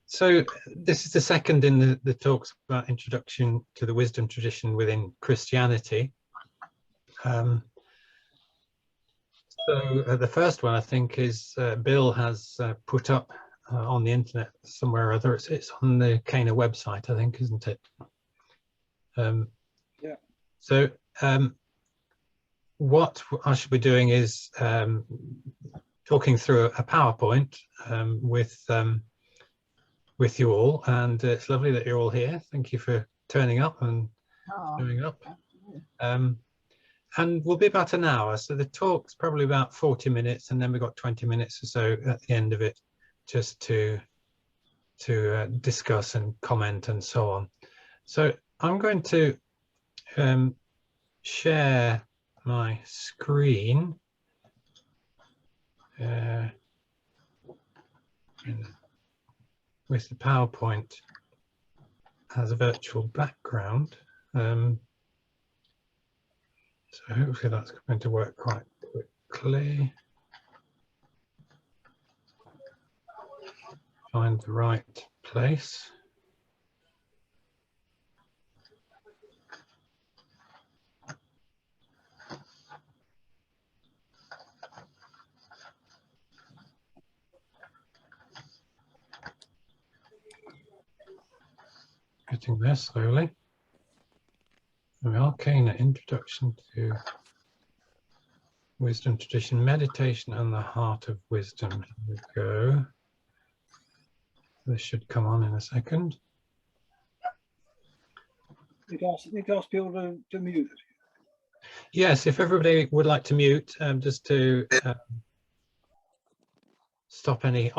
So this is the second in the talks about introduction to the wisdom tradition within Christianity. So the first one, I think, is Bill has put up on the internet somewhere or other. It's on the Cana website, I think, isn't it? Yeah. So what I should be doing is talking through a PowerPoint with you all, and it's lovely that you're all here. Thank you for turning up and showing up. And we'll be about an hour, so the talk's probably about 40 minutes, and then we've got 20 minutes or so at the end of it, just to discuss and comment and so on. So I'm going to share my screen with the PowerPoint as a virtual background. So hopefully that's going to work quite quickly. Find the right place. Getting there slowly. There we are, Cana, Introduction to Wisdom Tradition, Meditation and the Heart of Wisdom. Here we go. This should come on in a second. Need to ask people to mute. Yes, if everybody would like to mute, just to stop any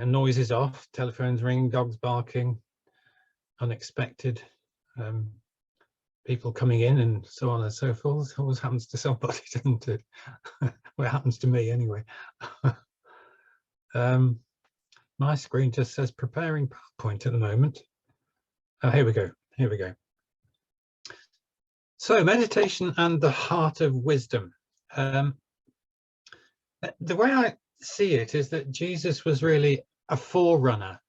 noises off, telephones ringing, dogs barking, unexpected people coming in and so on and so forth. It always happens to somebody, doesn't it? Well, it happens to me anyway. My screen just says preparing PowerPoint at the moment. Oh, here we go. Here we go. So meditation and the heart of wisdom. The way I see it is that Jesus was really a forerunner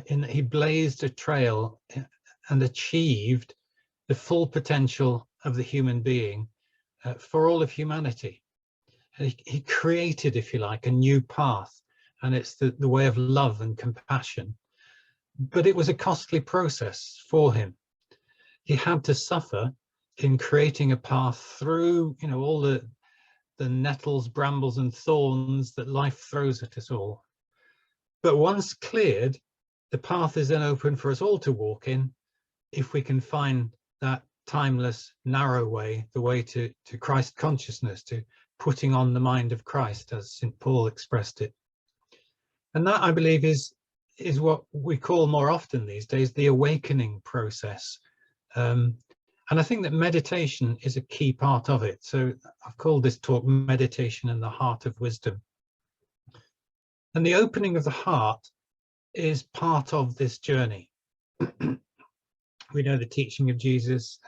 in that he blazed a trail and achieved the full potential of the human being for all of humanity. He created, if you like, a new path, and it's the way of love and compassion. But it was a costly process for him. He had to suffer in creating a path through, you know, all the nettles, brambles and thorns that life throws at us all. But once cleared, the path is then open for us all to walk in, if we can find that timeless, narrow way, the way to Christ consciousness, to putting on the mind of Christ, as St. Paul expressed it. And that, I believe, is what we call more often these days the awakening process. And I think that meditation is a key part of it. So I've called this talk Meditation and the Heart of Wisdom. And the opening of the heart is part of this journey. We know the teaching of Jesus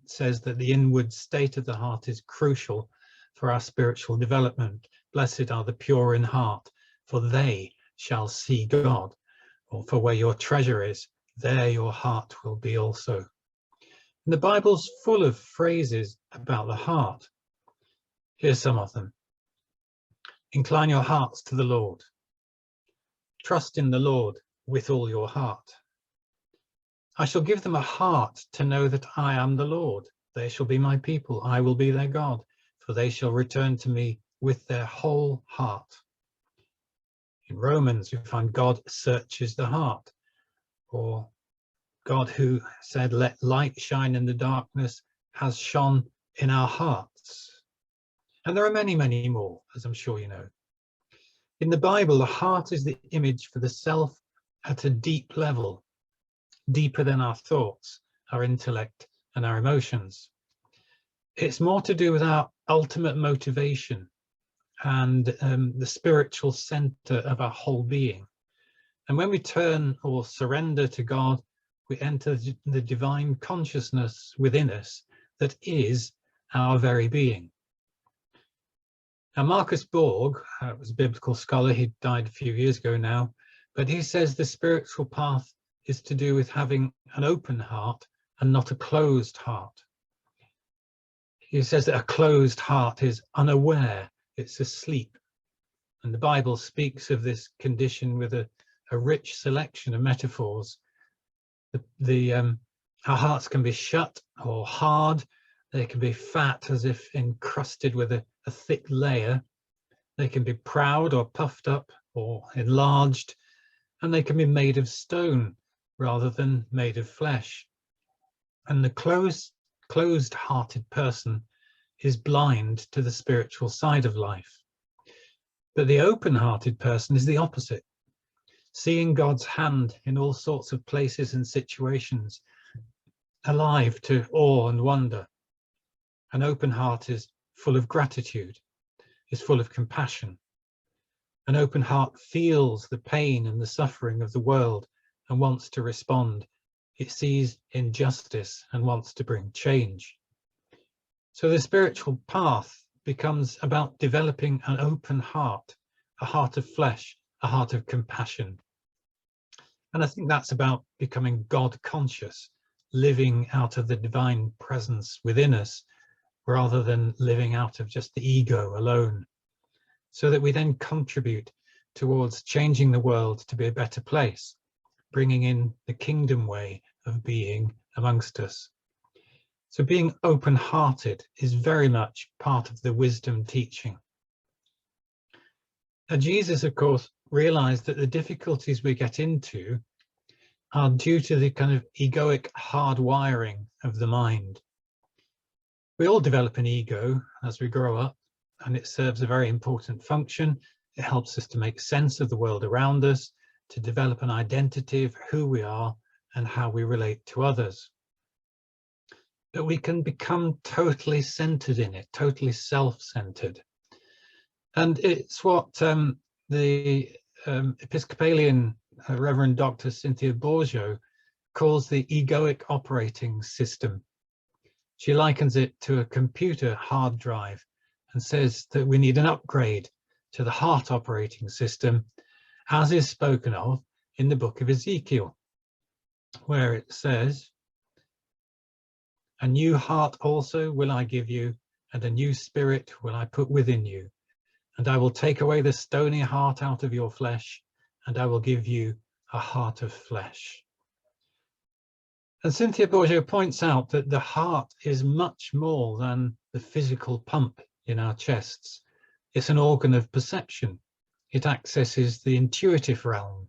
says that the inward state of the heart is crucial for our spiritual development. Blessed are the pure in heart, for they shall see God. Or for where your treasure is, there your heart will be also. And the Bible's full of phrases about the heart. Here's some of them. Incline your hearts to the Lord. Trust in the Lord with all your heart. I shall give them a heart to know that I am the Lord. They shall be my people. I will be their God, for they shall return to me with their whole heart. In Romans, you find God searches the heart, or God who said, let light shine in the darkness, has shone in our hearts. And there are many, many more, as I'm sure you know. In the Bible, the heart is the image for the self at a deep level, deeper than our thoughts, our intellect, and our emotions. It's more to do with our ultimate motivation and the spiritual center of our whole being. And when we turn or surrender to God, we enter the divine consciousness within us that is our very being. Now, Marcus Borg was a biblical scholar. He died a few years ago now, But he says the spiritual path is to do with having an open heart and not a closed heart. He says that a closed heart is unaware, it's asleep. And the Bible speaks of this condition with a rich selection of metaphors. Our hearts can be shut or hard. They can be fat, as if encrusted with a thick layer. They can be proud or puffed up or enlarged. And they can be made of stone rather than made of flesh. And the closed-hearted person is blind to the spiritual side of life. But the open-hearted person is the opposite, seeing God's hand in all sorts of places and situations, alive to awe and wonder. An open heart is full of gratitude, is full of compassion. An open heart feels the pain and the suffering of the world and wants to respond. It sees injustice and wants to bring change. So the spiritual path becomes about developing an open heart, a heart of flesh, a heart of compassion. And I think that's about becoming God conscious, living out of the divine presence within us, rather than living out of just the ego alone, so that we then contribute towards changing the world to be a better place, bringing in the kingdom way of being amongst us. So being open-hearted is very much part of the wisdom teaching. And Jesus, of course, realized that the difficulties we get into are due to the kind of egoic hardwiring of the mind. We all develop an ego as we grow up, and it serves a very important function. It helps us to make sense of the world around us, to develop an identity of who we are and how we relate to others. But we can become totally centered in it, totally self-centered. And it's what the Episcopalian Reverend Dr. Cynthia Bourgeot calls the egoic operating system. She likens it to a computer hard drive and says that we need an upgrade to the heart operating system, as is spoken of in the book of Ezekiel, where it says, "A new heart also will I give you, and a new spirit will I put within you. And I will take away the stony heart out of your flesh, and I will give you a heart of flesh." And Cynthia Bourgeot points out that the heart is much more than the physical pump in our chests. It's an organ of perception. It accesses the intuitive realm.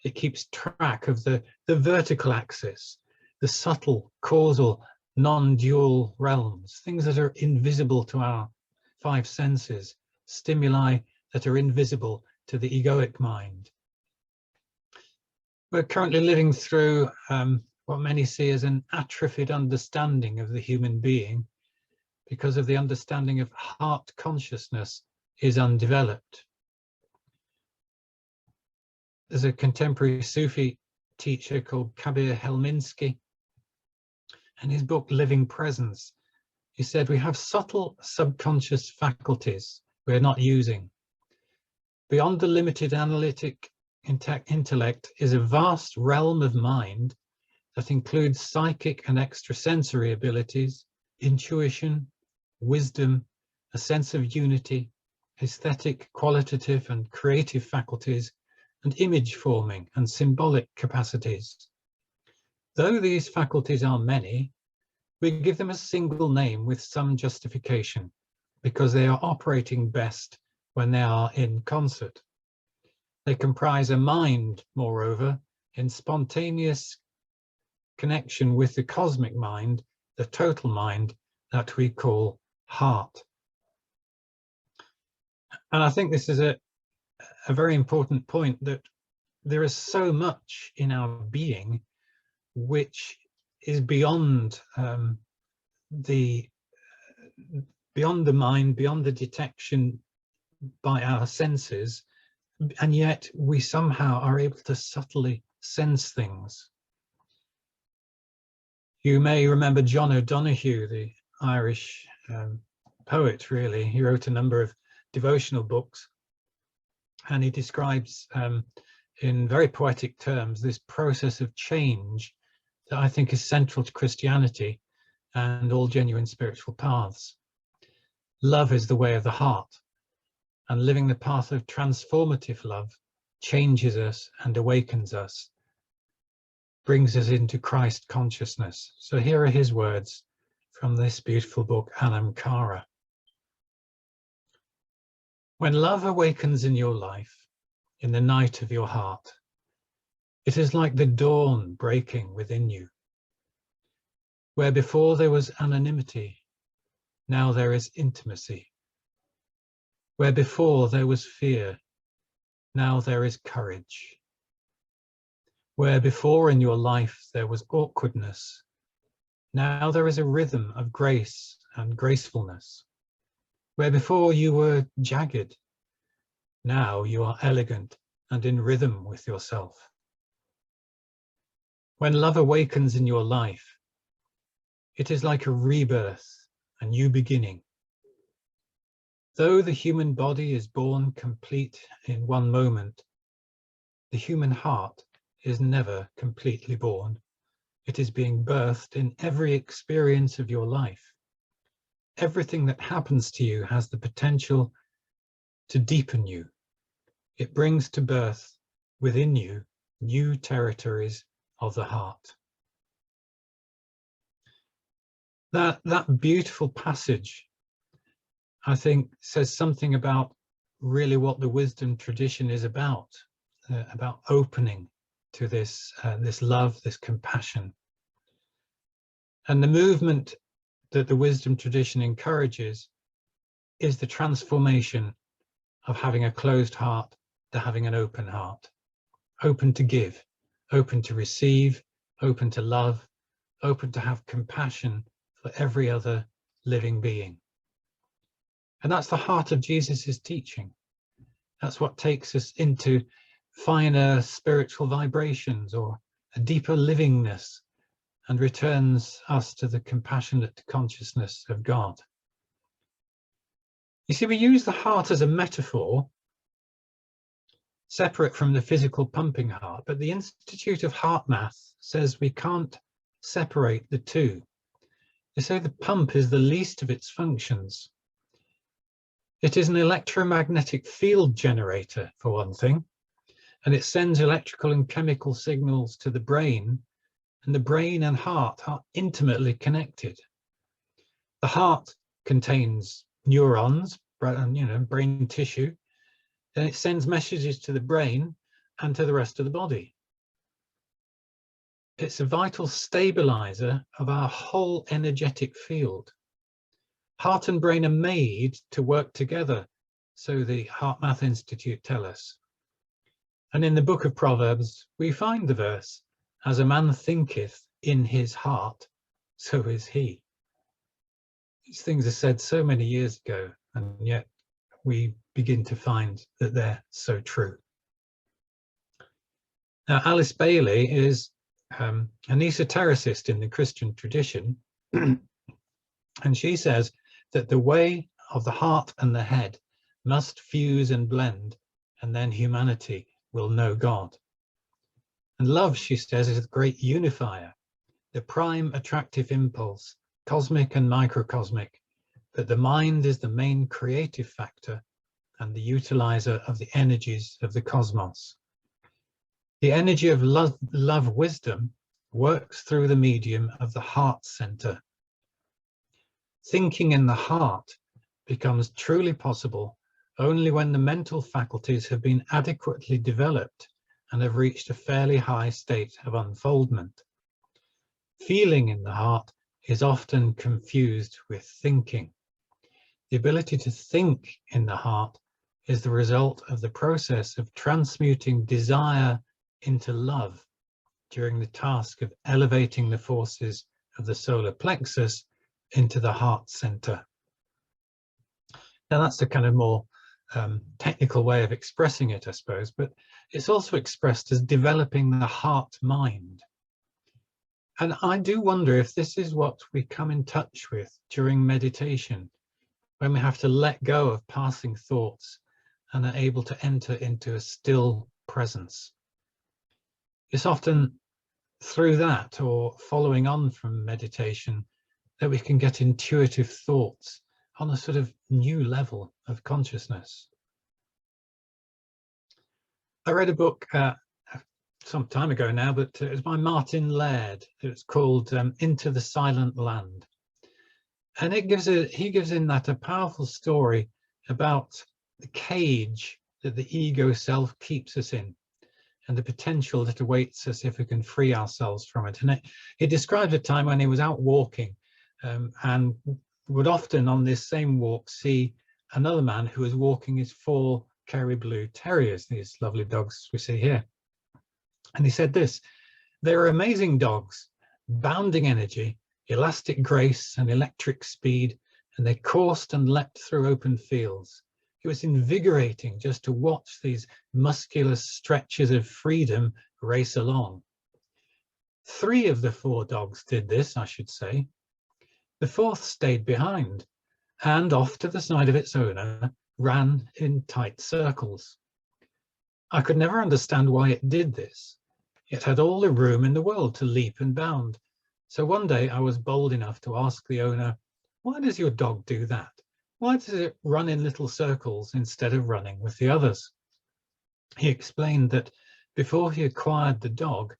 It keeps track of the vertical axis, the subtle, causal, non-dual realms, things that are invisible to our five senses, stimuli that are invisible to the egoic mind. We're currently living through what many see as an atrophied understanding of the human being, because of the understanding of heart consciousness is undeveloped. There's a contemporary Sufi teacher called Kabir Helminski, and his book Living Presence, he said, we have subtle subconscious faculties we're not using. Beyond the limited analytic intellect is a vast realm of mind that includes psychic and extrasensory abilities, intuition, wisdom, a sense of unity, aesthetic, qualitative and creative faculties, and image forming and symbolic capacities. Though these faculties are many, we give them a single name with some justification, because they are operating best when they are in concert. They comprise a mind, moreover, in spontaneous connection with the cosmic mind, the total mind that we call heart. And I think this is a very important point, that there is so much in our being which is beyond the mind, beyond the detection by our senses, and yet we somehow are able to subtly sense things. You may remember John O'Donoghue, the Irish poet, really. He wrote a number of devotional books, and he describes in very poetic terms, this process of change that I think is central to Christianity and all genuine spiritual paths. Love is the way of the heart, and living the path of transformative love changes us and awakens us, brings us into Christ consciousness. So here are his words from this beautiful book, Anam Cara. When love awakens in your life, in the night of your heart, it is like the dawn breaking within you. Where before there was anonymity, now there is intimacy. Where before there was fear, now there is courage. Where before in your life there was awkwardness, now there is a rhythm of grace and gracefulness. Where before you were jagged, now you are elegant and in rhythm with yourself. When love awakens in your life, it is like a rebirth, a new beginning. Though the human body is born complete in one moment, the human heart is never completely born. It is being birthed in every experience of your life. Everything that happens to you has the potential to deepen you. It brings to birth within you new territories of the heart. That beautiful passage, I think, says something about really what the wisdom tradition is about opening to this love, this compassion. And the movement that the wisdom tradition encourages is the transformation of having a closed heart to having an open heart, open to give, open to receive, open to love, open to have compassion for every other living being. And that's the heart of Jesus's teaching. That's what takes us into finer spiritual vibrations or a deeper livingness and returns us to the compassionate consciousness of God. You see, we use the heart as a metaphor, separate from the physical pumping heart, but the Institute of Heart Math says we can't separate the two. They say the pump is the least of its functions. It is an electromagnetic field generator, for one thing, and it sends electrical and chemical signals to the brain, and the brain and heart are intimately connected. The heart contains neurons, brain tissue, and it sends messages to the brain and to the rest of the body. It's a vital stabilizer of our whole energetic field. Heart and brain are made to work together, so the Heart Math Institute tell us. And in the book of Proverbs, we find the verse, as a man thinketh in his heart, so is he. These things are said so many years ago, and yet we begin to find that they're so true. Now, Alice Bailey is an esotericist in the Christian tradition, and she says that the way of the heart and the head must fuse and blend, and then humanity will know God. And love, she says, is the great unifier, the prime attractive impulse, cosmic and microcosmic, that the mind is the main creative factor and the utilizer of the energies of the cosmos. The energy of love wisdom works through the medium of the heart center. Thinking in the heart becomes truly possible only when the mental faculties have been adequately developed and have reached a fairly high state of unfoldment. Feeling in the heart is often confused with thinking. The ability to think in the heart is the result of the process of transmuting desire into love during the task of elevating the forces of the solar plexus into the heart center. Now that's the kind of more technical way of expressing it, I suppose, but it's also expressed as developing the heart mind. And I do wonder if this is what we come in touch with during meditation, when we have to let go of passing thoughts and are able to enter into a still presence. It's often through that, or following on from meditation, that we can get intuitive thoughts on a sort of new level of consciousness. I read a book some time ago now, but it was by Martin Laird. It's called Into the Silent Land. And he gives in that a powerful story about the cage that the ego self keeps us in, and the potential that awaits us if we can free ourselves from it. And it describes a time when he was out walking and would often on this same walk see another man who was walking his 4 Kerry Blue Terriers, these lovely dogs we see here. And he said this: "They are amazing dogs, bounding energy, elastic grace and electric speed, and they coursed and leapt through open fields. It was invigorating just to watch these muscular stretches of freedom race along. 3 of the 4 dogs did this, I should say. The 4th stayed behind and off to the side of its owner ran in tight circles. I could never understand why it did this. It had all the room in the world to leap and bound. So one day I was bold enough to ask the owner, 'Why does your dog do that? Why does it run in little circles instead of running with the others?' He explained that before he acquired the dog,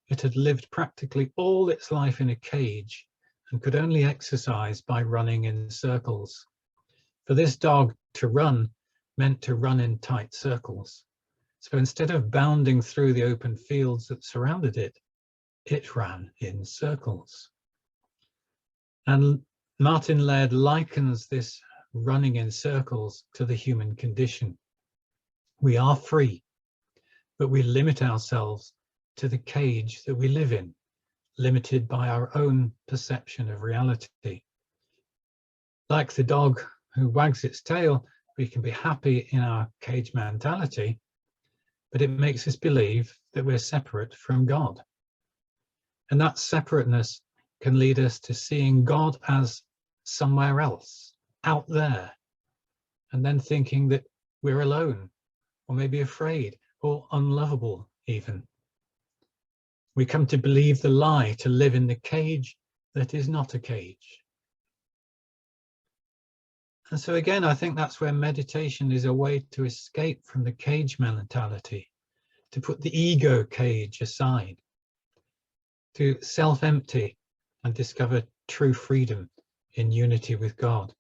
it had lived practically all its life in a cage and could only exercise by running in circles. For this dog, to run meant to run in tight circles. So instead of bounding through the open fields that surrounded it, it ran in circles." And Martin Laird likens this running in circles to the human condition. We are free, but we limit ourselves to the cage that we live in, limited by our own perception of reality. Like the dog who wags its tail, we can be happy in our cage mentality, but it makes us believe that we're separate from God. And that separateness can lead us to seeing God as somewhere else, out there, and then thinking that we're alone, or maybe afraid, or unlovable even. We come to believe the lie, to live in the cage that is not a cage. And so again, I think that's where meditation is a way to escape from the cage mentality, to put the ego cage aside, to self-empty and discover true freedom in unity with God.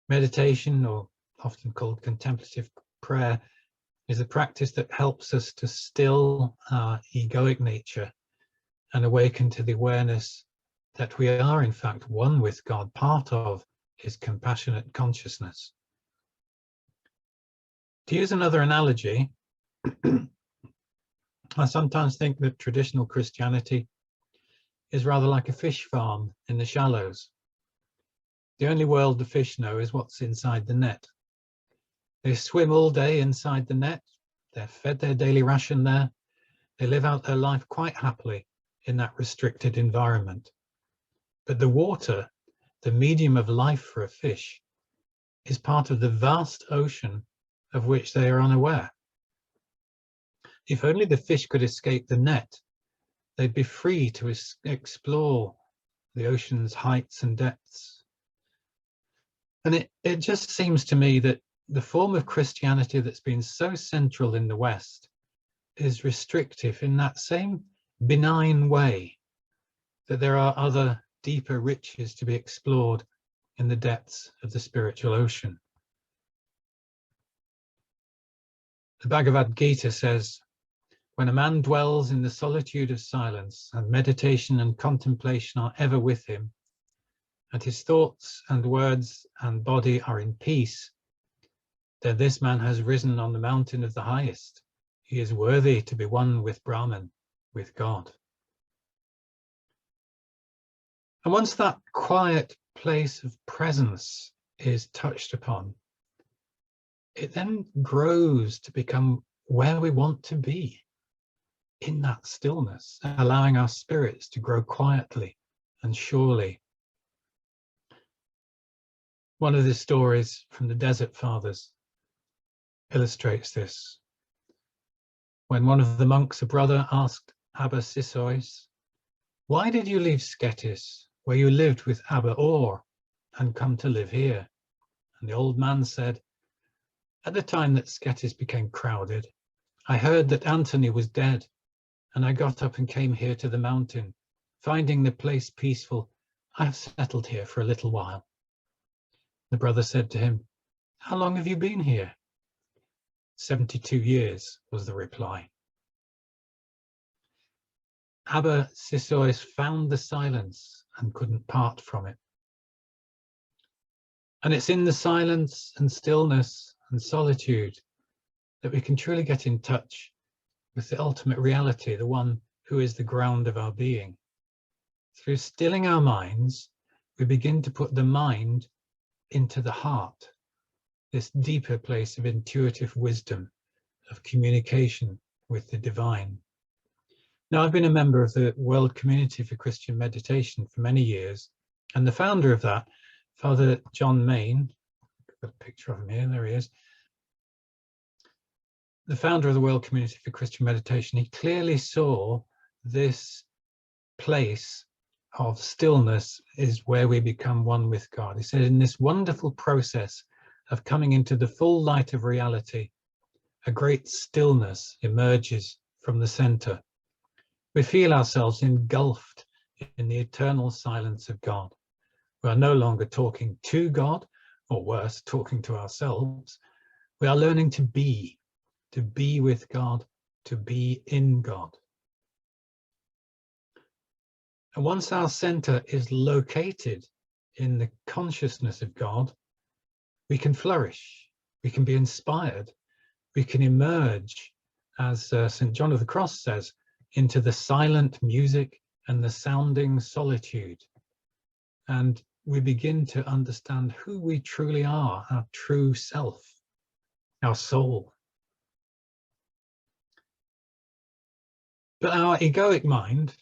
Meditation, or often called contemplative prayer, is a practice that helps us to still our egoic nature and awaken to the awareness that we are in fact one with God, part of his compassionate consciousness. To use another analogy, I sometimes think that traditional Christianity is rather like a fish farm in the shallows. The only world the fish know is what's inside the net. They swim all day inside the net, they're fed their daily ration there, they live out their life quite happily in that restricted environment. But the water, the medium of life for a fish, is part of the vast ocean of which they are unaware. If only the fish could escape the net, they'd be free to explore the ocean's heights and depths. And it just seems to me that the form of Christianity that's been so central in the West is restrictive in that same benign way, that there are other deeper riches to be explored in the depths of the spiritual ocean. The Bhagavad Gita says, "When a man dwells in the solitude of silence, and meditation and contemplation are ever with him, and his thoughts and words and body are in peace, then this man has risen on the mountain of the highest. He is worthy to be one with Brahman, with God." And once that quiet place of presence is touched upon, it then grows to become where we want to be, in that stillness, allowing our spirits to grow quietly and surely. One of the stories from the Desert Fathers illustrates this. When one of the monks, a brother, asked Abba Sissois, "Why did you leave Scetis, where you lived with Abba Or, and come to live here?" And the old man said, "At the time that Scetis became crowded, I heard that Antony was dead, and I got up and came here to the mountain. Finding the place peaceful, I have settled here for a little while." The brother said to him, "How long have you been here?" 72 years, was the reply. Abba Sissois found the silence and couldn't part from it. And it's in the silence and stillness and solitude that we can truly get in touch with the ultimate reality, the one who is the ground of our being. Through stilling our minds, we begin to put the mind into the heart, this deeper place of intuitive wisdom, of communication with the divine. Now, I've been a member of the World Community for Christian Meditation for many years, and the founder of that, Father John Main, I've got a picture of him here, there he is. The founder of the World Community for Christian Meditation, he clearly saw this place of stillness is where we become one with God. He said, in this wonderful process of coming into the full light of reality, a great stillness emerges from the center. We feel ourselves engulfed in the eternal silence of God. We are no longer talking to God, or worse, talking to ourselves. We are learning to be with God, to be in God. And once our center is located in the consciousness of God, we can flourish, we can be inspired, we can emerge, as St. John of the Cross says, into the silent music and the sounding solitude. And we begin to understand who we truly are, our true self, our soul. But our egoic mind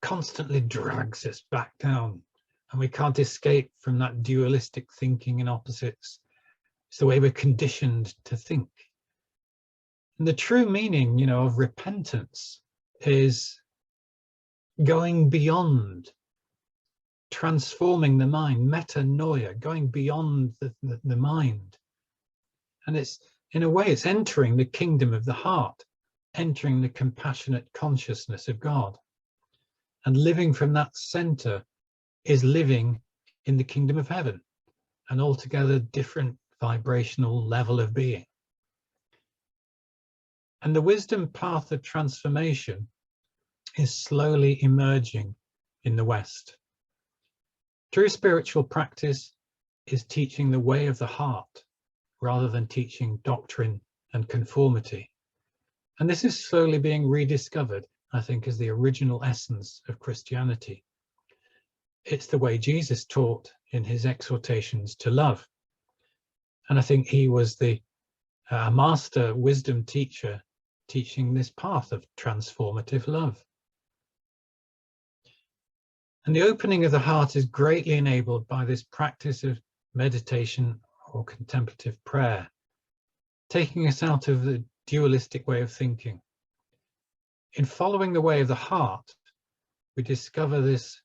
constantly drags us back down, and we can't escape from that dualistic thinking in opposites. It's the way we're conditioned to think. And the true meaning, of repentance is going beyond, transforming the mind, metanoia, going beyond the mind. And it's, in a way, it's entering the kingdom of the heart, entering the compassionate consciousness of God. And living from that center is living in the kingdom of heaven, an altogether different vibrational level of being. And the wisdom path of transformation is slowly emerging in the West. True spiritual practice is teaching the way of the heart rather than teaching doctrine and conformity. And this is slowly being rediscovered, I think, as the original essence of Christianity. It's the way Jesus taught in his exhortations to love. And I think he was the master wisdom teacher teaching this path of transformative love. And the opening of the heart is greatly enabled by this practice of meditation or contemplative prayer, taking us out of the dualistic way of thinking. In following the way of the heart, we discover this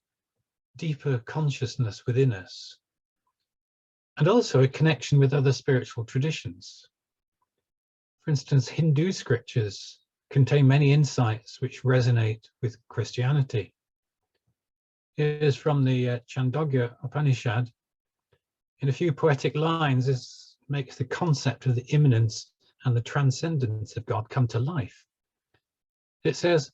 deeper consciousness within us, and also a connection with other spiritual traditions. For instance, Hindu scriptures contain many insights which resonate with Christianity. Here's from the Chandogya Upanishad. In a few poetic lines, this makes the concept of the immanence and the transcendence of God come to life. It says,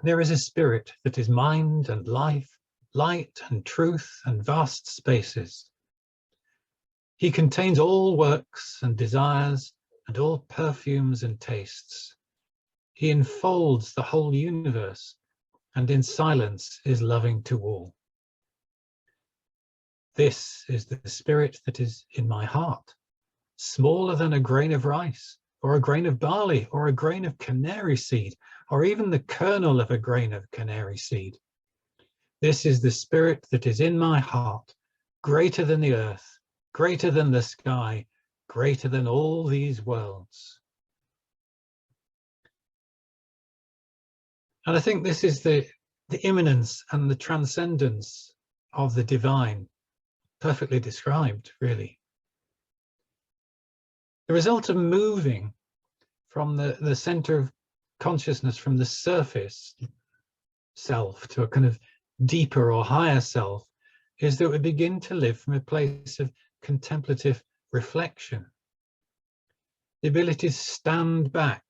"There is a spirit that is mind and life, light and truth and vast spaces. He contains all works and desires and all perfumes and tastes. He enfolds the whole universe and in silence is loving to all. This is the spirit that is in my heart, smaller than a grain of rice, or a grain of barley, or a grain of canary seed, or even the kernel of a grain of canary seed. This is the spirit that is in my heart, greater than the earth, greater than the sky, greater than all these worlds." And I think this is the immanence and the transcendence of the divine, perfectly described, really. The result of moving from the center of consciousness, from the surface self to a kind of deeper or higher self, is that we begin to live from a place of contemplative reflection. The ability to stand back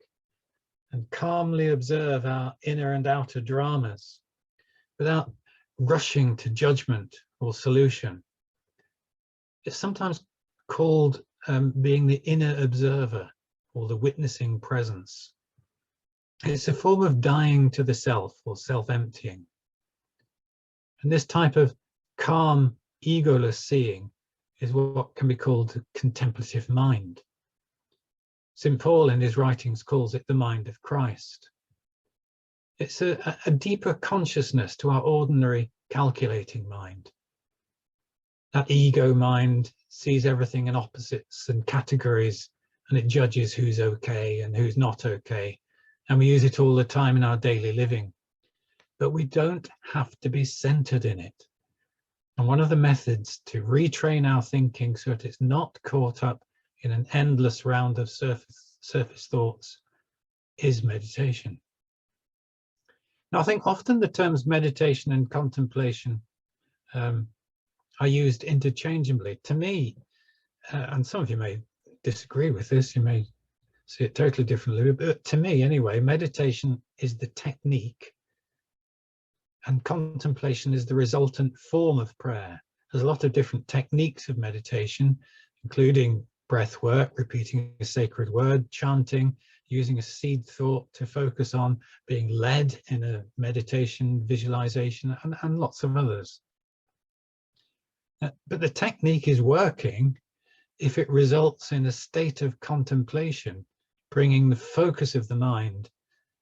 and calmly observe our inner and outer dramas without rushing to judgment or solution. It's sometimes called being the inner observer or the witnessing presence. It's a form of dying to the self or self-emptying. And this type of calm, egoless seeing is what can be called contemplative mind. St. Paul in his writings calls it the mind of Christ. It's a deeper consciousness to our ordinary calculating mind. That ego mind sees everything in opposites and categories, and it judges who's okay and who's not okay. And we use it all the time in our daily living. But we don't have to be centered in it. And one of the methods to retrain our thinking so that it's not caught up in an endless round of surface thoughts is meditation. Now, I think often the terms meditation and contemplation are used interchangeably. To me, and some of you may disagree with this, you may see it totally differently, but to me anyway, meditation is the technique and contemplation is the resultant form of prayer. There's a lot of different techniques of meditation, including breath work, repeating a sacred word, chanting, using a seed thought to focus on, being led in a meditation, visualization, and lots of others. But the technique is working if it results in a state of contemplation, bringing the focus of the mind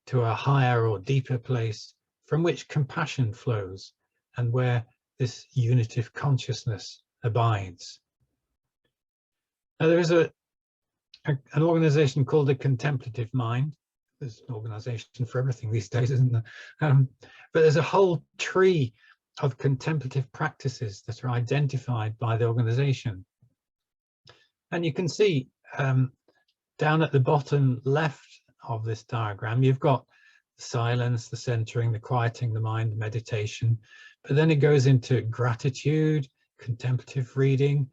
to a higher or deeper place from which compassion flows and where this unitive consciousness abides. Now, there is an organization called the Contemplative Mind. There's an organization for everything these days, isn't there? But there's a whole tree of contemplative practices that are identified by the organization. And you can see down at the bottom left of this diagram, you've got the silence, the centering, the quieting the mind, meditation, but then it goes into gratitude, contemplative reading,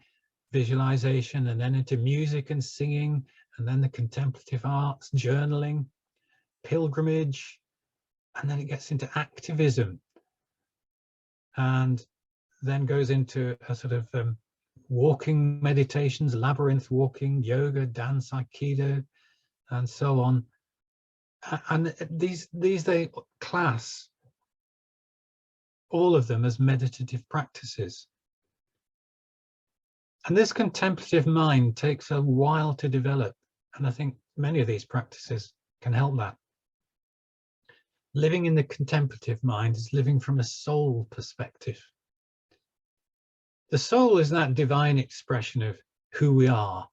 visualization, and then into music and singing, and then the contemplative arts, journaling, pilgrimage, and then it gets into activism, and then goes into a sort of walking meditations, labyrinth walking, yoga, dance, aikido, and so on. And these they class all of them as meditative practices. And this contemplative mind takes a while to develop, and I think many of these practices can help that. Living in the contemplative mind is living from a soul perspective. The soul is that divine expression of who we are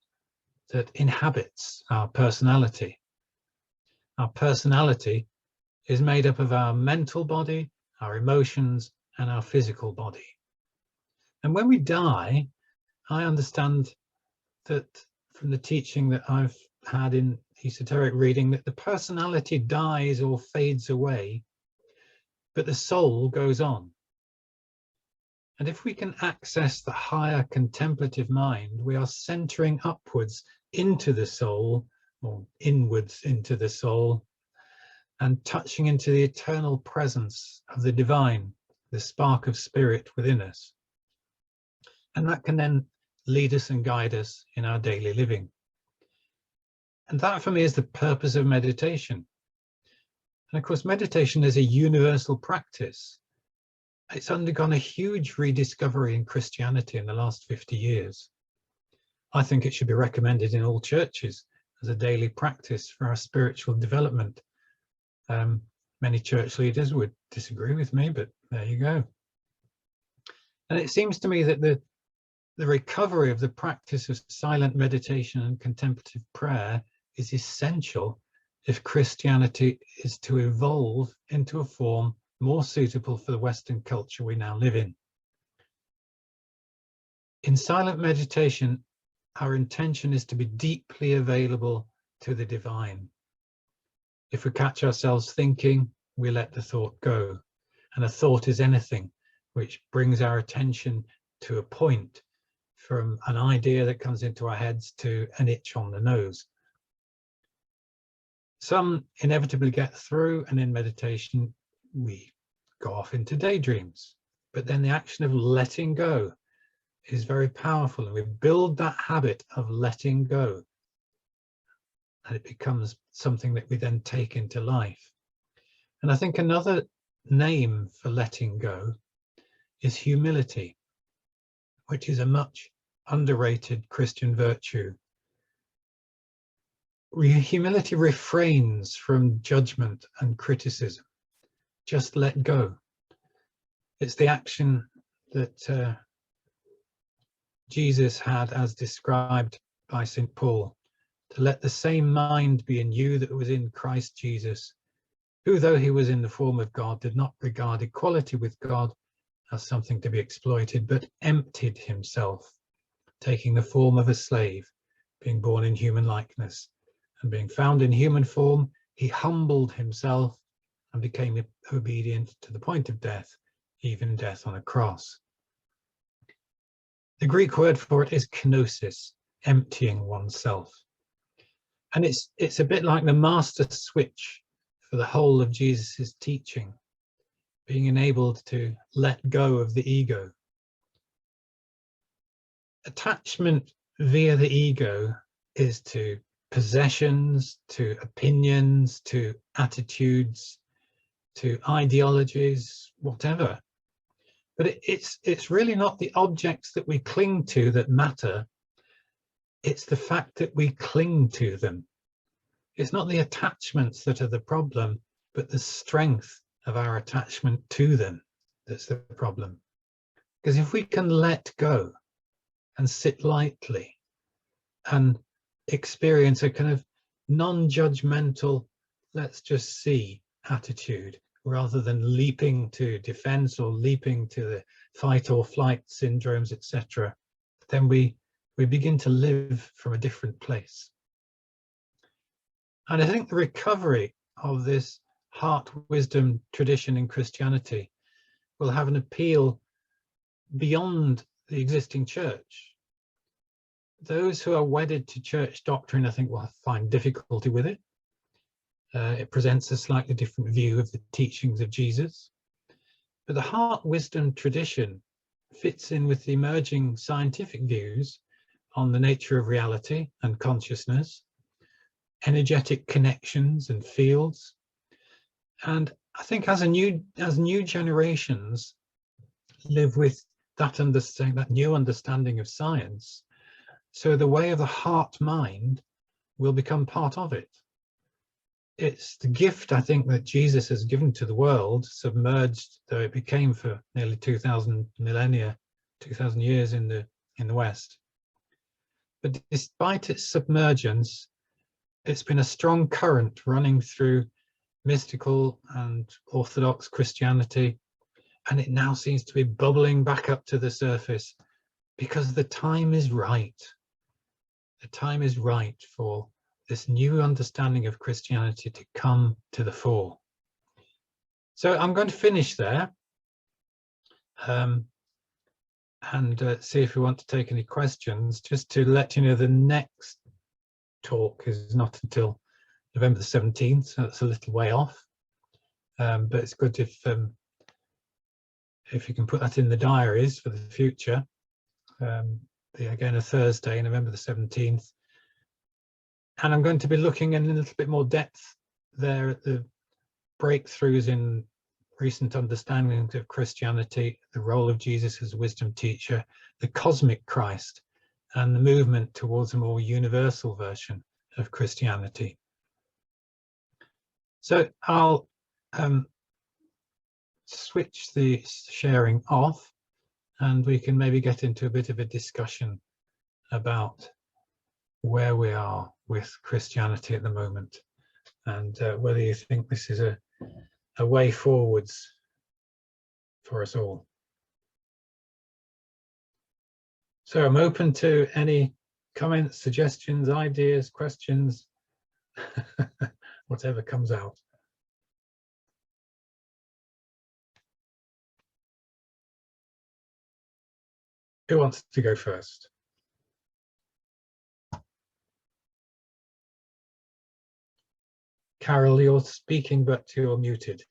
that inhabits our personality. Our personality is made up of our mental body, our emotions, and our physical body. And when we die, I understand that from the teaching that I've had in esoteric reading, that the personality dies or fades away, but the soul goes on. And if we can access the higher contemplative mind, we are centering upwards into the soul, or inwards into the soul, and touching into the eternal presence of the divine, the spark of spirit within us. And that can then lead us and guide us in our daily living. And that for me is the purpose of meditation. And of course, meditation is a universal practice. It's undergone a huge rediscovery in Christianity in the last 50 years. I think it should be recommended in all churches as a daily practice for our spiritual development. Many church leaders would disagree with me, but there you go. And it seems to me that the recovery of the practice of silent meditation and contemplative prayer is essential if Christianity is to evolve into a form more suitable for the Western culture we now live in. In silent meditation, our intention is to be deeply available to the divine. If we catch ourselves thinking, we let the thought go. And a thought is anything which brings our attention to a point, from an idea that comes into our heads to an itch on the nose. Some inevitably get through, and in meditation, we go off into daydreams. But then the action of letting go is very powerful, and we build that habit of letting go, and it becomes something that we then take into life. And I think another name for letting go is humility, which is a much underrated Christian virtue. Humility refrains from judgment and criticism. Just let go. It's the action that Jesus had, as described by St. Paul, to let the same mind be in you that was in Christ Jesus, who, though he was in the form of God, did not regard equality with God as something to be exploited, but emptied himself, taking the form of a slave, being born in human likeness, and being found in human form, he humbled himself and became obedient to the point of death, even death on a cross. The Greek word for it is kenosis, emptying oneself. And it's a bit like the master switch for the whole of Jesus's teaching, being enabled to let go of the ego. Attachment via the ego is to possessions, to opinions, to attitudes, to ideologies, whatever. But it's really not the objects that we cling to that matter. It's the fact that we cling to them. It's not the attachments that are the problem, but the strength of our attachment to them that's the problem. Because if we can let go and sit lightly and experience a kind of non-judgmental, let's just see attitude, rather than leaping to defense or leaping to the fight or flight syndromes, etc., then we begin to live from a different place. And I think the recovery of this heart wisdom tradition in Christianity will have an appeal beyond the existing church. Those who are wedded to church doctrine, I think, will find difficulty with it. It presents a slightly different view of the teachings of Jesus. But the heart wisdom tradition fits in with the emerging scientific views on the nature of reality and consciousness, energetic connections and fields. And I think as new generations live with that understanding, that new understanding of science, so the way of the heart mind will become part of it. It's the gift, I think, that Jesus has given to the world, submerged though it became for nearly 2,000 years in the West. But despite its submergence, it's been a strong current running through mystical and Orthodox Christianity, and it now seems to be bubbling back up to the surface because the time is right. The time is right for this new understanding of Christianity to come to the fore. So I'm going to finish there and see if we want to take any questions. Just to let you know, the next talk is not until November the 17th, so it's a little way off. But it's good if you can put that in the diaries for the future. Again, a Thursday, November the 17th. And I'm going to be looking in a little bit more depth there at the breakthroughs in recent understandings of Christianity, the role of Jesus as a wisdom teacher, the cosmic Christ, and the movement towards a more universal version of Christianity. So I'll switch the sharing off, and we can maybe get into a bit of a discussion about where we are with Christianity at the moment. and whether you think this is a way forwards for us all. So I'm open to any comments, suggestions, ideas, questions, whatever comes out. Who wants to go first? Carol, you're speaking, but you're muted.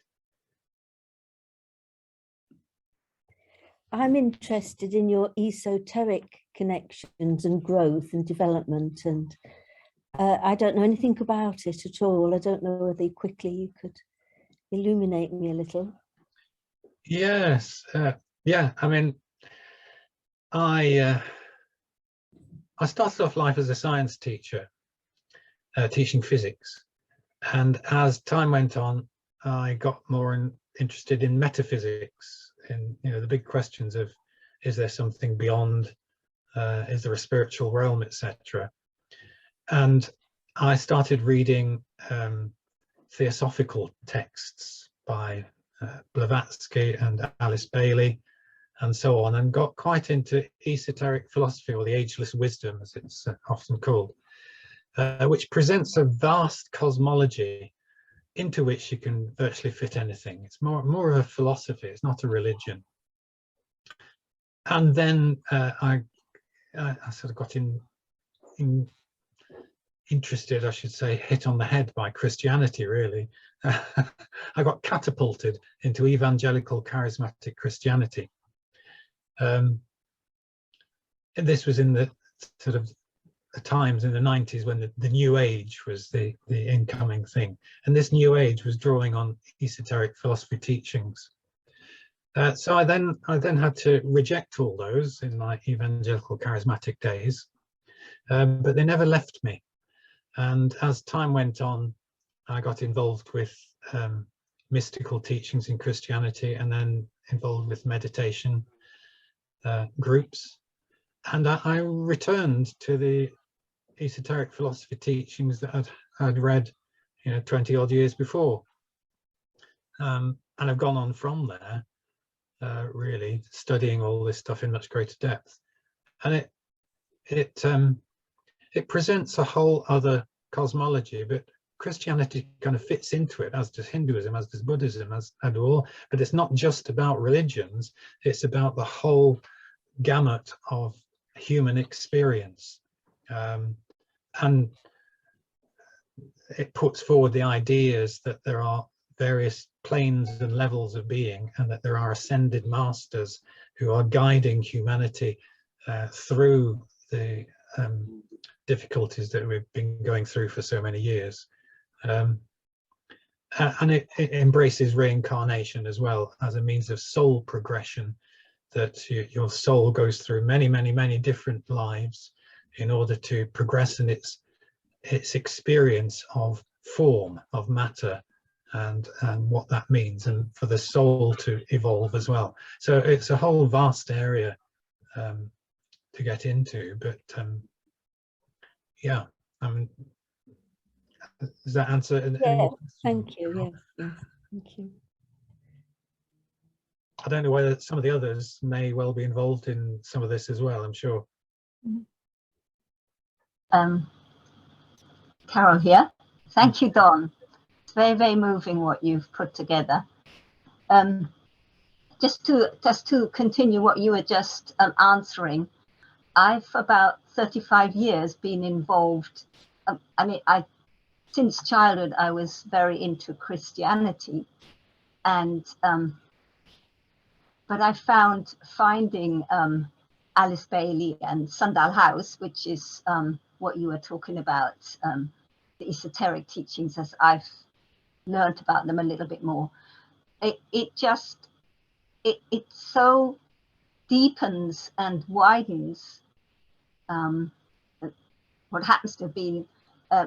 I'm interested in your esoteric connections and growth and development, and I don't know anything about it at all. I don't know whether quickly you could illuminate me a little. Yes, yeah. I mean, I started off life as a science teacher, teaching physics, and as time went on, I got more interested in metaphysics, in the big questions of, is there something beyond? Is there a spiritual realm, etc. And I started reading theosophical texts by Blavatsky and Alice Bailey and so on, and got quite into esoteric philosophy, or the ageless wisdom as it's often called, which presents a vast cosmology into which you can virtually fit anything. It's more of a philosophy, it's not a religion. And then I sort of got interested, I should say, hit on the head by Christianity, really. I got catapulted into evangelical charismatic Christianity. And this was in the sort of the times in the 90s when the New Age was the incoming thing. And this New Age was drawing on esoteric philosophy teachings. So I then had to reject all those in my evangelical charismatic days, but they never left me. And as time went on, I got involved with mystical teachings in Christianity, and then involved with meditation groups. And I returned to the esoteric philosophy teachings that I'd read, 20 odd years before. And I've gone on from there, really studying all this stuff in much greater depth. And it presents a whole other cosmology, but Christianity kind of fits into it, as does Hinduism, as does Buddhism, as do all. But it's not just about religions, it's about the whole gamut of human experience. And it puts forward the ideas that there are various planes and levels of being, and that there are ascended masters who are guiding humanity through the difficulties that we've been going through for so many years. And it embraces reincarnation as well as a means of soul progression, that your soul goes through many different lives in order to progress in its experience of form, of matter, and what that means, and for the soul to evolve as well. So it's a whole vast area to get into, but yeah, does that answer any more questions? Thank you. Yes, thank you. I don't know whether some of the others may well be involved in some of this as well, I'm sure. Carol here. Thank you, Don. It's very moving what you've put together. Just to continue what you were just answering, I've about 35 years been involved. Since childhood, I was very into Christianity, and but I found finding Alice Bailey and Sundal House, which is what you were talking about, the esoteric teachings, as I've learned about them a little bit more. It so deepens and widens what happens to be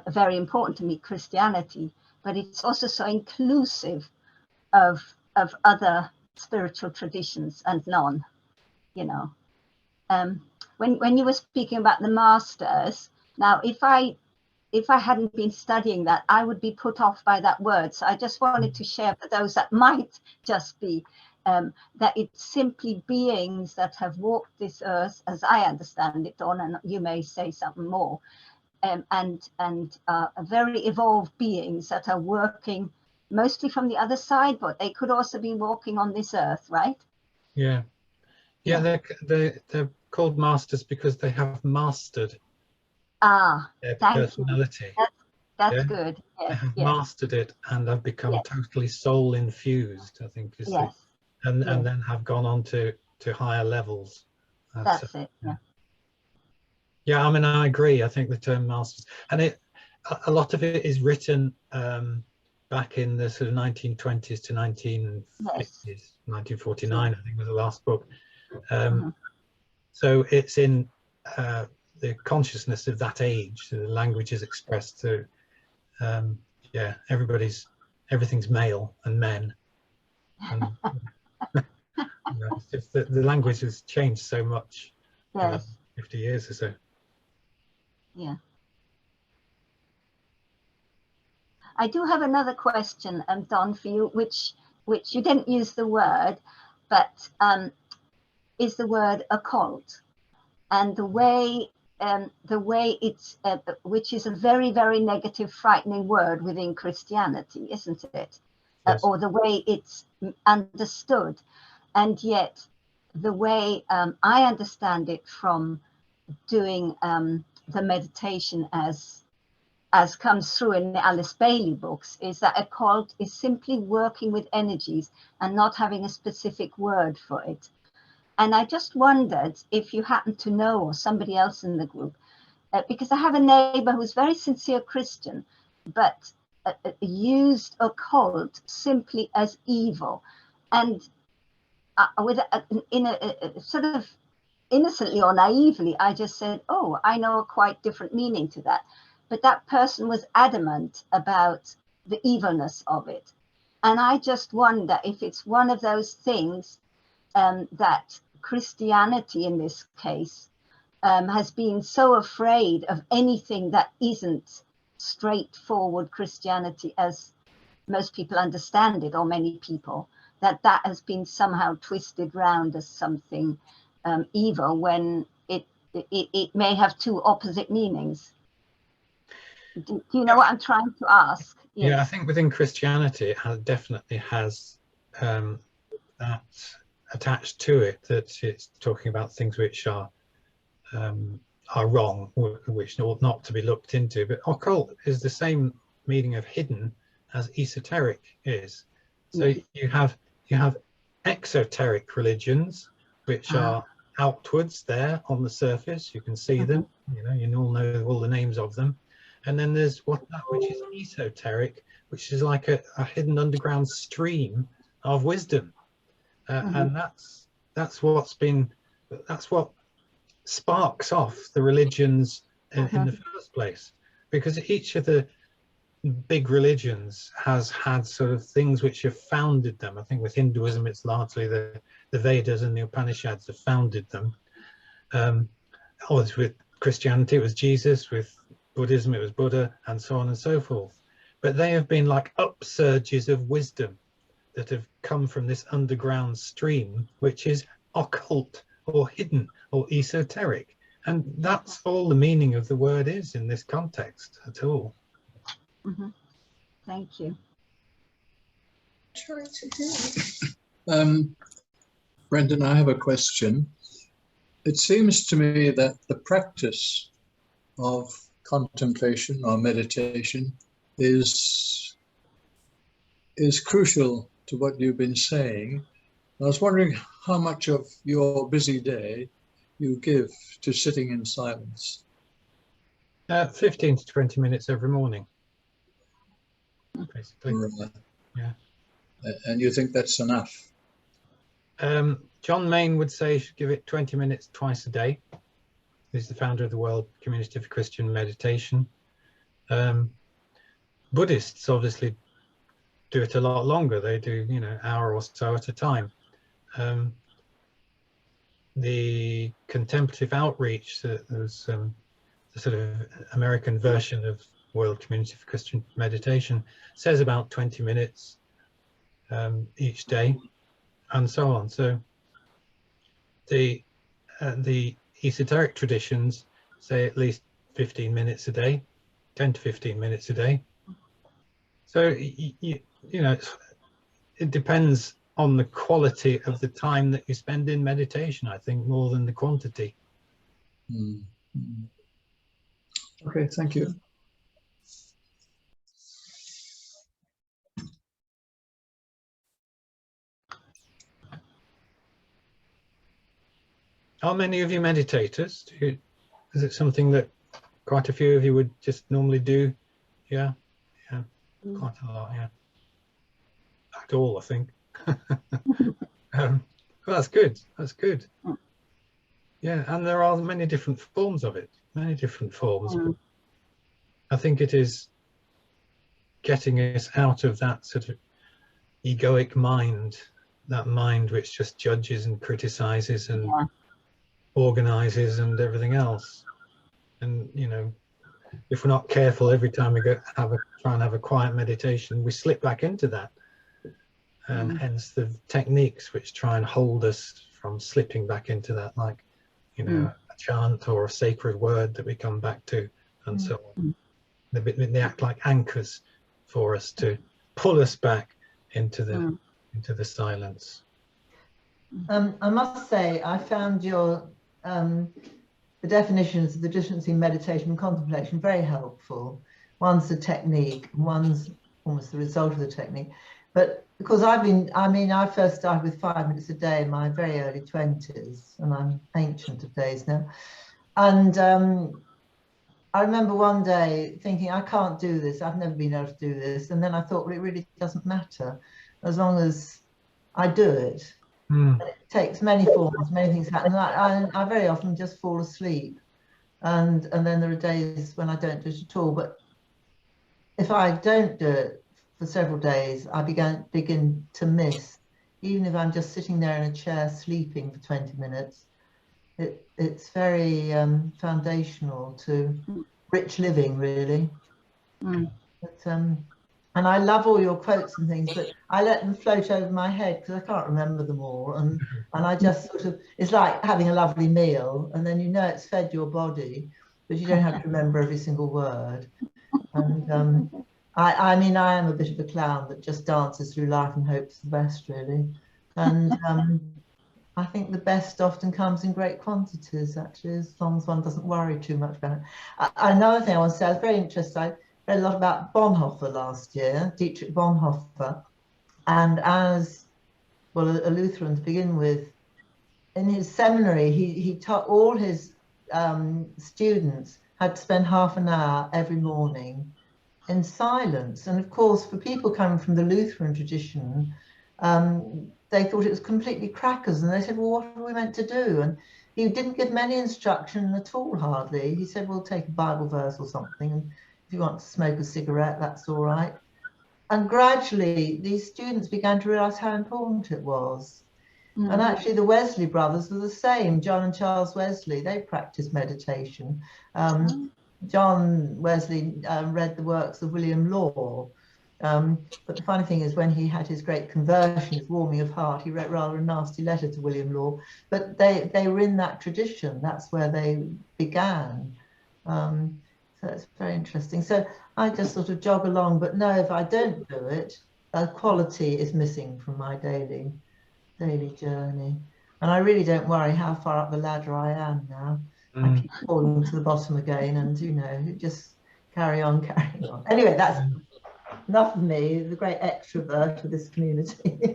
very important to me, Christianity, but it's also so inclusive of other spiritual traditions and none, When you were speaking about the masters, now if I if I hadn't been studying that, I would be put off by that word. So I just wanted to share for those that might just be, that it's simply beings that have walked this earth, as I understand it, Don, and you may say something more, and very evolved beings that are working mostly from the other side, but they could also be walking on this earth, right? Yeah. Yeah, they're called masters because they have mastered their Thank personality. you. That's Yeah? good. They Yes, have yes, mastered it and have become yes, totally soul infused, I think is yes. and yes. then have gone on to higher levels. That's it. Yeah. Yeah, I mean, I agree. I think the term masters, and a lot of it is written back in the sort of 1920s to 1950s, Yes. 1949, I think was the last book. Mhm. So it's in the consciousness of that age. So the language is expressed through, yeah, everything's male and men. And you know, it's just the language has changed so much in the Yes. last 50 years or so. Yeah. I do have another question, Don, for you, which you didn't use the word, but is the word occult, and the way it's which is a very, very negative, frightening word within Christianity, isn't it? Yes. Or the way it's understood, and yet the way I understand it from doing the meditation as comes through in the Alice Bailey books, is that occult is simply working with energies and not having a specific word for it. And I just wondered if you happen to know, or somebody else in the group, because I have a neighbor who's very sincere Christian, but used occult simply as evil. And in a sort of innocently or naively, I just said, oh, I know a quite different meaning to that. But that person was adamant about the evilness of it. And I just wonder if it's one of those things that Christianity, in this case, has been so afraid of anything that isn't straightforward Christianity as most people understand it, or many people, that has been somehow twisted round as something evil, when it may have two opposite meanings. Do you know what I'm trying to ask? Yes. Yeah, I think within Christianity, it definitely has that attached to it, that it's talking about things which are wrong, which ought not to be looked into. But occult is the same meaning of hidden as esoteric is. So Yes. you have exoteric religions, which are outwards there on the surface. You can see them. You all know all the names of them. And then there's that which is esoteric, which is like a hidden underground stream of wisdom, and that's what sparks off the religions in the first place, because each of the big religions has had sort of things which have founded them. I think with Hinduism, it's largely the Vedas and the Upanishads have founded them. With Christianity, it was Jesus. With Buddhism, it was Buddha, and so on and so forth. But they have been like upsurges of wisdom that have come from this underground stream, which is occult or hidden or esoteric. And that's all the meaning of the word is in this context at all. Thank you. Brendan, I have a question. It seems to me that the practice of contemplation or meditation is crucial to what you've been saying. I was wondering how much of your busy day you give to sitting in silence. 15 to 20 minutes every morning, basically. Yeah. And you think that's enough? John Main would say you should give it 20 minutes twice a day. He's the founder of the World Community for Christian Meditation. Buddhists obviously do it a lot longer. They do, an hour or so at a time. The contemplative outreach, there's the sort of American version of World Community for Christian Meditation, says about 20 minutes each day, and so on. So the esoteric traditions say at least 15 minutes a day, 10 to 15 minutes a day. So you know, it depends on the quality of the time that you spend in meditation, I think, more than the quantity. Okay, thank you. Are many of you meditators? Is it something that quite a few of you would just normally do? Yeah, quite a lot, yeah. At all, I think. Well, that's good. That's good. Yeah, and there are many different forms of it. Many different forms. I think it is getting us out of that sort of egoic mind, that mind which just judges and criticizes and organizes and everything else. And you know, if we're not careful, every time we try and have a quiet meditation, we slip back into that. And hence the techniques which try and hold us from slipping back into that, like, you know, a chant or a sacred word that we come back to, and so on. They act like anchors for us to pull us back into the silence. I must say, I found your the definitions of the difference between meditation and contemplation very helpful. One's the technique, one's almost the result of the technique. But because I first started with 5 minutes a day in my very early 20s, and I'm ancient of days now. And I remember one day thinking, I can't do this. I've never been able to do this. And then I thought, well, it really doesn't matter as long as I do it. And it takes many forms, many things happen. I very often just fall asleep. And then there are days when I don't do it at all. But if I don't do it for several days, I begin to miss, even if I'm just sitting there in a chair sleeping for 20 minutes. It's very foundational to rich living, really. But, and I love all your quotes and things, but I let them float over my head because I can't remember them all. And I just sort of, it's like having a lovely meal, and then you know it's fed your body, but you don't have to remember every single word. And I mean, I am a bit of a clown that just dances through life and hopes for the best, really. And I think the best often comes in great quantities, actually, as long as one doesn't worry too much about it. Another thing I want to say, I was very interested. I read a lot about Bonhoeffer last year, Dietrich Bonhoeffer, and as well, a Lutheran to begin with. In his seminary, he taught all his students had to spend half an hour every morning in silence. And of course, for people coming from the Lutheran tradition, they thought it was completely crackers, and they said, well, what are we meant to do? And he didn't give many instruction at all, hardly. He said, well, take a Bible verse or something, and if you want to smoke a cigarette, that's all right. And gradually, these students began to realize how important it was. And actually, the Wesley brothers were the same. John and Charles Wesley, they practiced meditation. John Wesley read the works of William Law. But the funny thing is, when he had his great conversion, his warming of heart, he wrote rather a nasty letter to William Law. But they were in that tradition. That's where they began. So it's very interesting. So I just sort of jog along, but no, if I don't do it, quality is missing from my daily journey. And I really don't worry how far up the ladder I am now. I keep falling to the bottom again, and you know, just carry on. Anyway, that's enough of me, the great extrovert of this community.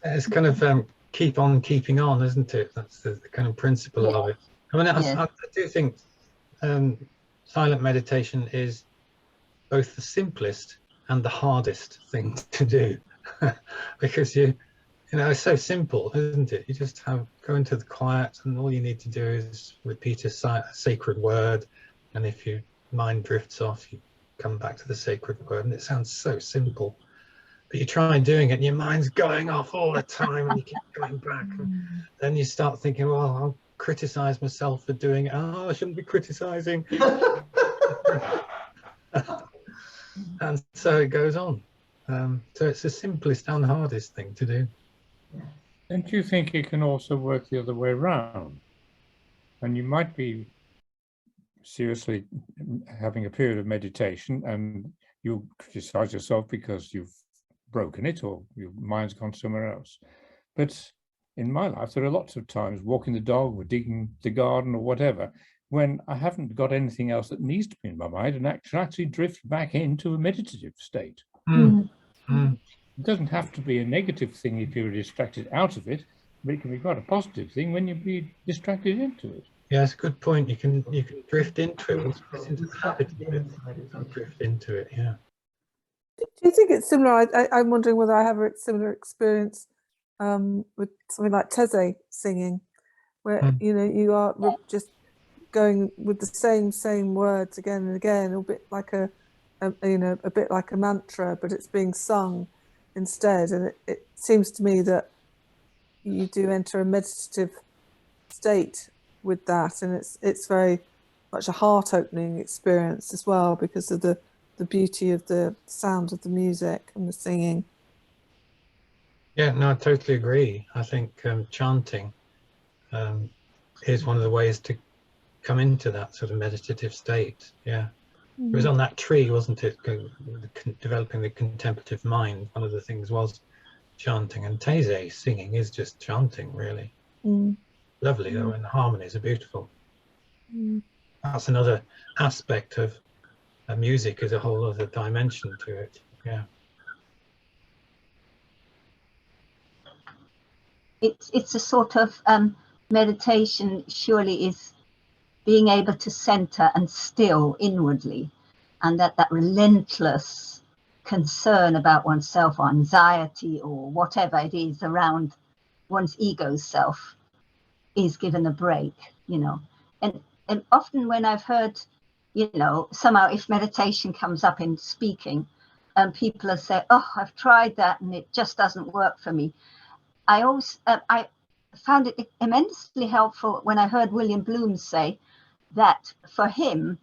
It's kind of keep on keeping on, isn't it? That's the kind of principle of it. I mean, I do think silent meditation is both the simplest and the hardest thing to do, because you know, it's so simple, isn't it? You just go into the quiet, and all you need to do is repeat a sacred word, and if your mind drifts off, you come back to the sacred word. And it sounds so simple, but you try doing it and your mind's going off all the time, and you keep going back, and then you start thinking, well, I'll criticize myself for doing it. Oh, I shouldn't be criticizing. And so it goes on. So it's the simplest and hardest thing to do. Don't you think it can also work the other way around? And you might be seriously having a period of meditation and you'll criticize yourself because you've broken it or your mind's gone somewhere else. But in my life, there are lots of times walking the dog or digging the garden or whatever, when I haven't got anything else that needs to be in my mind and actually drift back into a meditative state. Mm. Mm. It doesn't have to be a negative thing if you're distracted out of it, but it can be quite a positive thing when you be distracted into it. Yeah, it's a good point. You can drift into it. Once you get into the habit of it, you drift into it. Yeah. Do you think it's similar? I'm wondering whether I have a similar experience with something like Teze singing, where you are just going with the same words again and again, a bit like a bit like a mantra, but it's being sung instead. And it seems to me that you do enter a meditative state with that, and it's very much a heart-opening experience as well because of the beauty of the sound of the music and the singing. Yeah, no, I totally agree. I think chanting is one of the ways to come into that sort of meditative state. Yeah. It was on that tree, wasn't it? Developing the contemplative mind. One of the things was chanting, and Teze singing is just chanting, really. Lovely, though, and the harmonies are beautiful. That's another aspect of music, is a whole other dimension to it. Yeah. It's a sort of meditation, surely, is being able to center and still inwardly, and that relentless concern about oneself or anxiety or whatever it is around one's ego self is given a break, and often when I've heard, somehow if meditation comes up in speaking and people have said, oh, I've tried that and it just doesn't work for me. I found it immensely helpful when I heard William Bloom say that for him,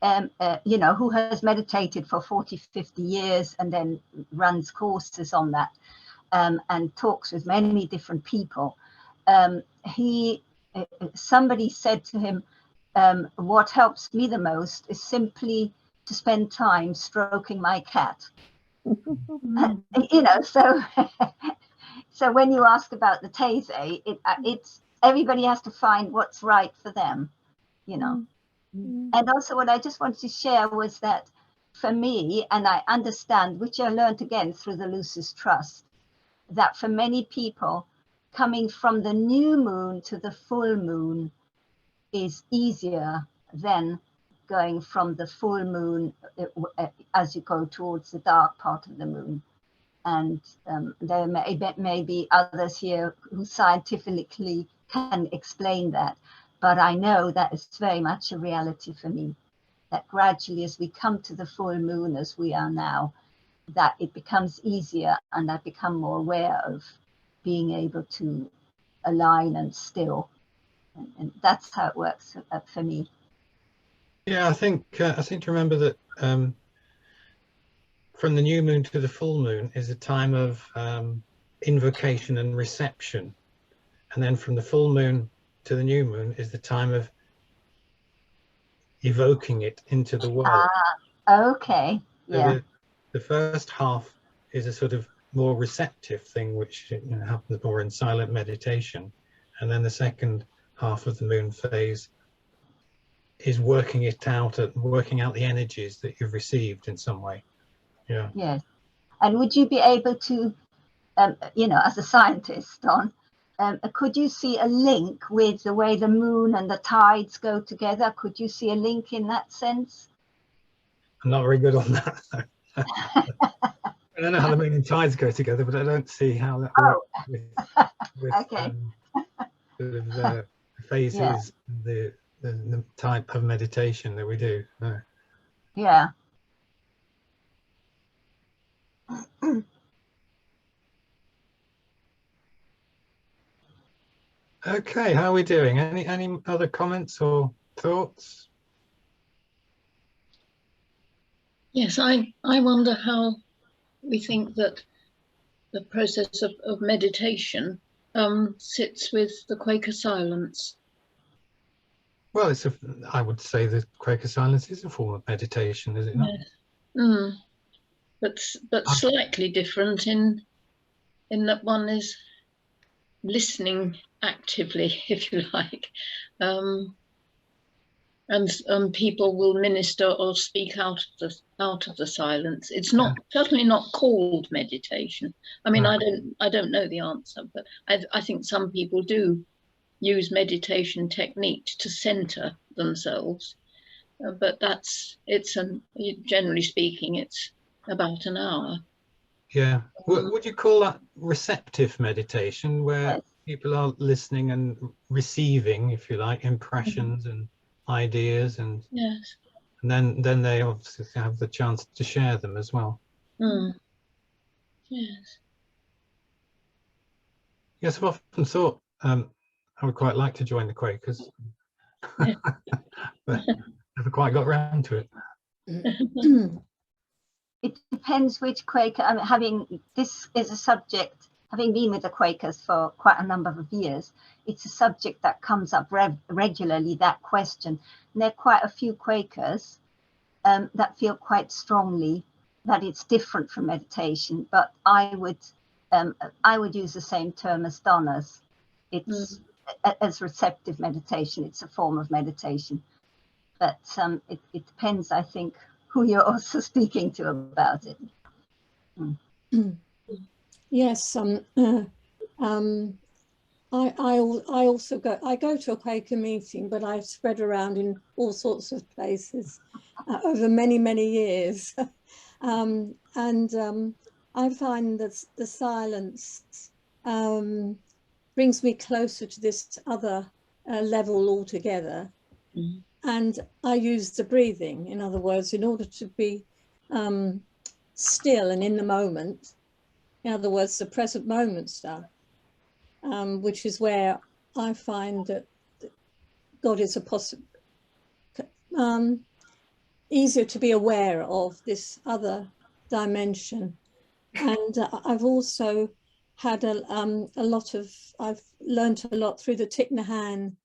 who has meditated for 40, 50 years and then runs courses on that and talks with many different people, somebody said to him, what helps me the most is simply to spend time stroking my cat. So when you ask about the Teze, it's everybody has to find what's right for them, And also what I just wanted to share was that for me, and I understand, which I learned again through the Lucis Trust, that for many people, coming from the new moon to the full moon is easier than going from the full moon as you go towards the dark part of the moon. And there may be others here who scientifically can explain that. But I know that it's very much a reality for me, that gradually as we come to the full moon as we are now, that it becomes easier and I become more aware of being able to align and still. And that's how it works for me. Yeah, I seem to remember that from the new moon to the full moon is a time of invocation and reception. And then from the full moon to the new moon is the time of evoking it into the world. Okay, yeah. So the first half is a sort of more receptive thing, which happens more in silent meditation. And then the second half of the moon phase is working it out, working out the energies that you've received in some way. Yeah. Yes. And would you be able to, as a scientist, Don, could you see a link with the way the moon and the tides go together? Could you see a link in that sense? I'm not very good on that. I don't know how the moon and tides go together, but I don't see how that works with Okay. Sort of the phases, the type of meditation that we do. No. Yeah. Okay, how are we doing? Any other comments or thoughts? Yes, I wonder how we think that the process of meditation sits with the Quaker silence. Well, I would say the Quaker silence is a form of meditation, is it not? Yes. Mm. But slightly different in that one is listening actively, if you like, and people will minister or speak out of the silence. It's not certainly not called meditation. I mean, I don't know the answer, but I think some people do use meditation techniques to center themselves. But generally speaking, it's about an hour. Yeah. Would you call that receptive meditation, where Yes. people are listening and receiving, if you like, impressions and ideas, and Yes. then they obviously have the chance to share them as well. Mm. Yes. Yes, I've often thought I would quite like to join the Quakers, but never quite got around to it. It depends which Quaker. I mean, this is a subject, having been with the Quakers for quite a number of years, it's a subject that comes up regularly, that question. And there are quite a few Quakers that feel quite strongly that it's different from meditation, but I would use the same term as Donna's. It's as receptive meditation. It's a form of meditation, but it depends, I think, who you're also speaking to about it. Yes, I also go to a Quaker meeting, but I've spread around in all sorts of places over many years, and I find that the silence brings me closer to this other level altogether. Mm. And I use the breathing, in other words, in order to be still and in the moment. In other words, the present moment stuff, which is where I find that God is easier to be aware of this other dimension. And I've also had I've learned a lot through the Thich Nhat Hanh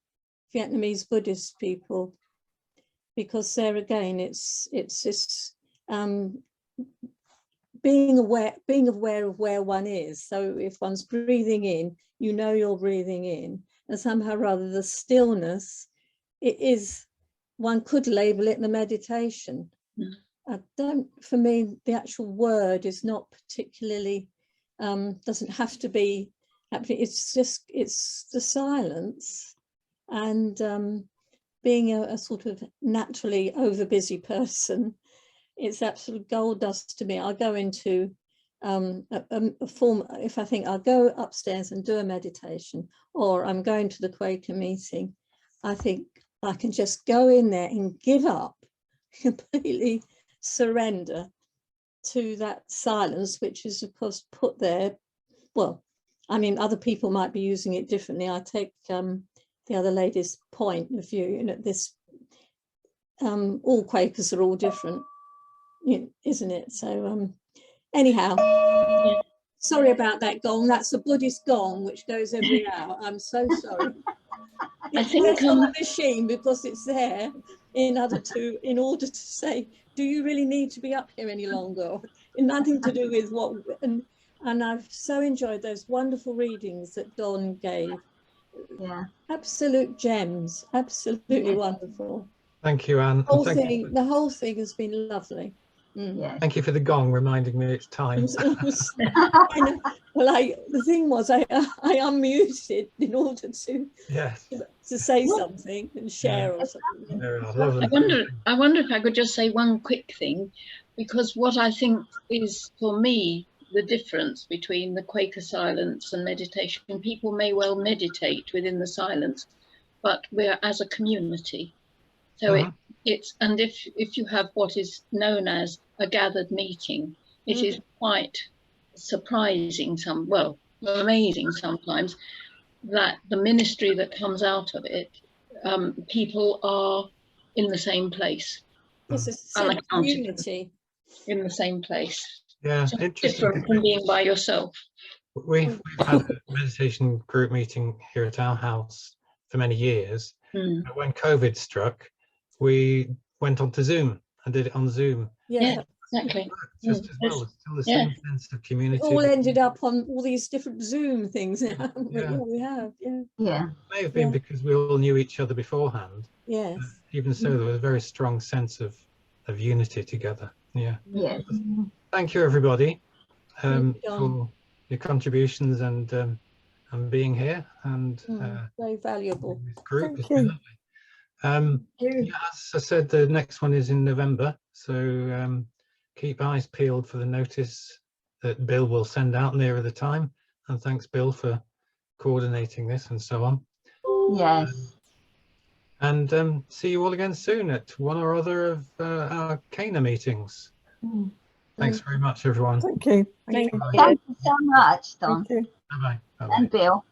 Vietnamese Buddhist people, because there again, it's this being aware of where one is. So if one's breathing in, you know you're breathing in, and somehow rather the stillness, one could label it the meditation. For me, the actual word is not particularly, doesn't have to be, it's the silence. And being a sort of naturally over busy person, it's absolute gold dust to me. I'll go into a form, if I think I'll go upstairs and do a meditation, or I'm going to the Quaker meeting, I think I can just go in there and give up, completely surrender to that silence, which is of course put there. Well, I mean, other people might be using it differently. I take the other lady's point of view, you know, this all Quakers are all different, isn't it? So anyhow, sorry about that gong. That's a Buddhist gong which goes every hour. I'm so sorry. I think it's on the machine because it's there in order to say, do you really need to be up here any longer? Nothing to do with what. And I've so enjoyed those wonderful readings that Don gave. Yeah, absolute gems, absolutely wonderful. Thank you, Anne. The whole thing has been lovely. Yes. Thank you for the gong reminding me it's time. I know. Well, the thing was, I unmuted in order to say something and share or something. I wonder if I could just say one quick thing, because what I think is, for me, the difference between the Quaker silence and meditation. People may well meditate within the silence, but we're as a community. So and if you have what is known as a gathered meeting, it is quite surprising, amazing sometimes, that the ministry that comes out of it, people are in the same place. It's a sense of unity. in the same place. Yeah, Just interesting. different from being by yourself. We've had a meditation group meeting here at our house for many years. Mm. But when COVID struck, we went on to Zoom and did it on Zoom. Yeah, exactly. Just as well, it's still the Yeah. same sense of We community. all ended up on all these different Zoom things now. haven't we? Yeah. Yeah, we have. Yeah. Yeah. It may have been Yeah. because we all knew each other beforehand. Yes. Even so, there was a very strong sense of unity together. Yeah. Yes. Thank you, everybody, Thank you, Don. for your contributions and being here and Very valuable. this group. Thank It's been you. lovely. Yeah, as I said, the next one is in November, so keep eyes peeled for the notice that Bill will send out nearer the time. And thanks, Bill, for coordinating this and so on. Yes. And see you all again soon at one or other of our Cana meetings. Thanks very much, everyone. Thank you. Thank you. you. Thank you so much, Don Thank you. Bye-bye. Bye-bye. and Bill.